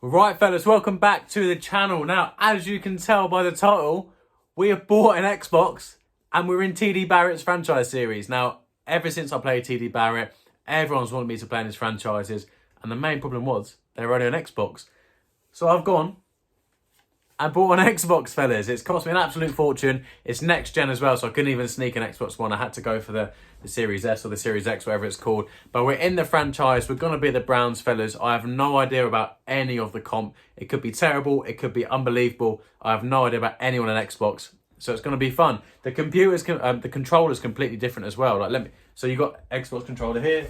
Right, fellas, welcome back to the channel. Now, as you can tell by the title, we have bought an Xbox and we're in TD Barrett's franchise series. Now, ever since I played TD Barrett, everyone's wanted me to play in his franchises, and the main problem was they're only on Xbox. So I've gone and bought an Xbox, fellas. It's cost me an absolute fortune. It's next gen as well, so I couldn't even sneak an Xbox One. I had to go for the Series S or the Series X, whatever it's called. But we're in the franchise. We're going to be the Browns, fellas. I have no idea about any of the comp. It could be terrible. It could be unbelievable. I have no idea about anyone on Xbox. So it's going to be fun. The the controller's completely different as well. So you got Xbox controller here.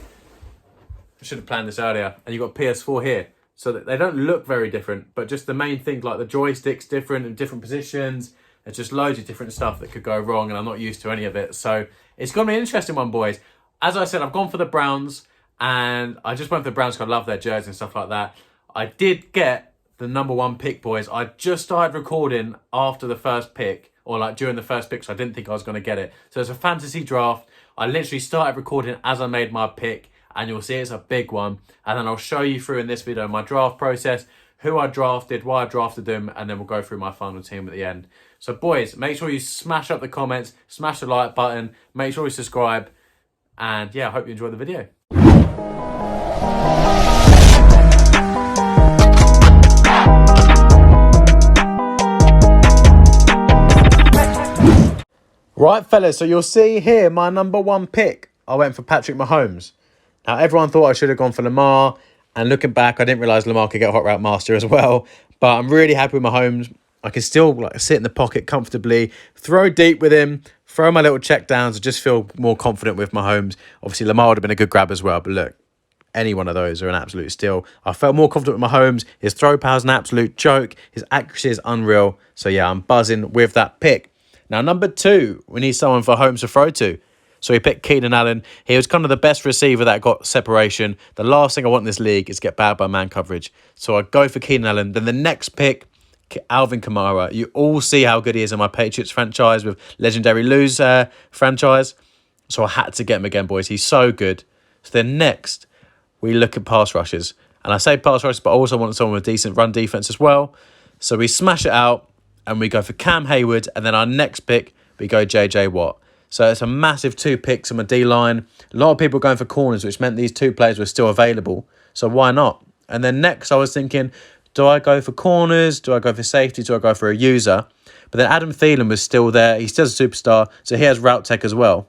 I should have planned this earlier. And you got PS4 here. So that they don't look very different, but just the main thing, like the joystick's different in different positions. There's just loads of different stuff that could go wrong, and I'm not used to any of it. So it's going to be an interesting one, boys. As I said, I've gone for the Browns, and I just went for the Browns because I love their jerseys and stuff like that. I did get the #1 pick, boys. I just started recording after the first pick, or like during the first pick, so I didn't think I was going to get it. So it's a fantasy draft. I literally started recording as I made my pick, and you'll see it's a big one. And then I'll show you through in this video my draft process, who I drafted, why I drafted them, and then we'll go through my final team at the end. So boys, make sure you smash up the comments, smash the like button, make sure you subscribe, and yeah, I hope you enjoy the video. Right, fellas, so you'll see here my #1 pick. I went for Patrick Mahomes. Now, everyone thought I should have gone for Lamar, and looking back, I didn't realise Lamar could get a hot route master as well. But I'm really happy with Mahomes. I can still sit in the pocket comfortably, throw deep with him, throw my little check downs, and just feel more confident with Mahomes. Obviously, Lamar would have been a good grab as well, but look, any one of those are an absolute steal. I felt more confident with Mahomes. His throw power's an absolute joke. His accuracy is unreal. So yeah, I'm buzzing with that pick. Now, #2, we need someone for Holmes to throw to. So he picked Keenan Allen. He was kind of the best receiver that got separation. The last thing I want in this league is get bad by man coverage. So I go for Keenan Allen. Then the next pick, Alvin Kamara. You all see how good he is in my Patriots franchise with legendary Lou's franchise. So I had to get him again, boys. He's so good. So then next, we look at pass rushes. And I say pass rushes, but I also want someone with decent run defense as well. So we smash it out and we go for Cam Hayward. And then our next pick, we go JJ Watt. So it's a massive 2 picks on my D-line. A lot of people going for corners, which meant these 2 players were still available. So why not? And then next I was thinking, do I go for corners? Do I go for safety? Do I go for a user? But then Adam Thielen was still there. He's still a superstar. So he has route tech as well.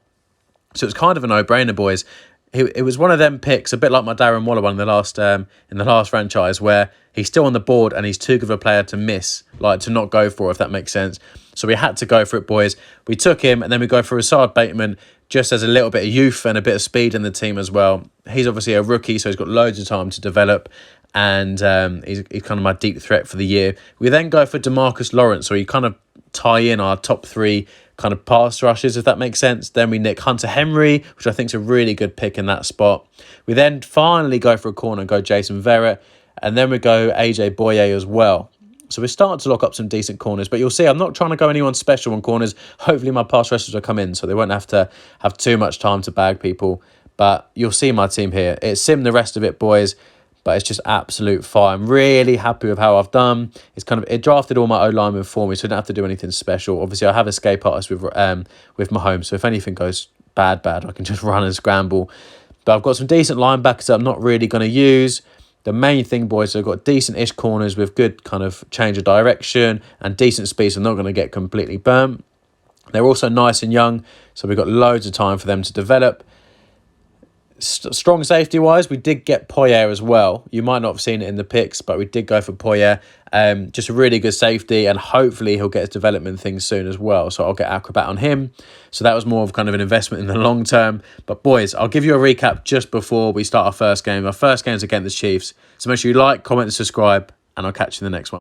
So it's kind of a no-brainer, boys. It was one of them picks, a bit like my Darren Waller one in the last franchise, where he's still on the board and he's too good of a player to miss, like to not go for, if that makes sense. So we had to go for it, boys. We took him, and then we go for Rashad Bateman, just as a little bit of youth and a bit of speed in the team as well. He's obviously a rookie, so he's got loads of time to develop, and he's kind of my deep threat for the year. We then go for DeMarcus Lawrence, so you kind of tie in our top 3 kind of pass rushes, if that makes sense. Then we nick Hunter Henry, which I think is a really good pick in that spot. We then finally go for a corner and go Jason Verrett, and then we go AJ Boye as well. So we're starting to lock up some decent corners, but you'll see I'm not trying to go anyone special on corners. Hopefully my pass rushers will come in, so they won't have to have too much time to bag people. But you'll see my team here. It's sim the rest of it, boys, but it's just absolute fire. I'm really happy with how I've done. It drafted all my O-linemen for me, so I don't have to do anything special. Obviously, I have escape artists with Mahomes, so if anything goes bad, I can just run and scramble. But I've got some decent linebackers that I'm not really going to use. The main thing, boys, I've got decent-ish corners with good kind of change of direction and decent speed, so I'm not going to get completely burnt. They're also nice and young, so we've got loads of time for them to develop. Strong safety-wise, we did get Poyer as well. You might not have seen it in the picks, but we did go for Poyer. Just a really good safety, and hopefully he'll get his development things soon as well. So I'll get Acrobat on him. So that was more of kind of an investment in the long term. But boys, I'll give you a recap just before we start our first game. Our first game is against the Chiefs. So make sure you like, comment, and subscribe, and I'll catch you in the next one.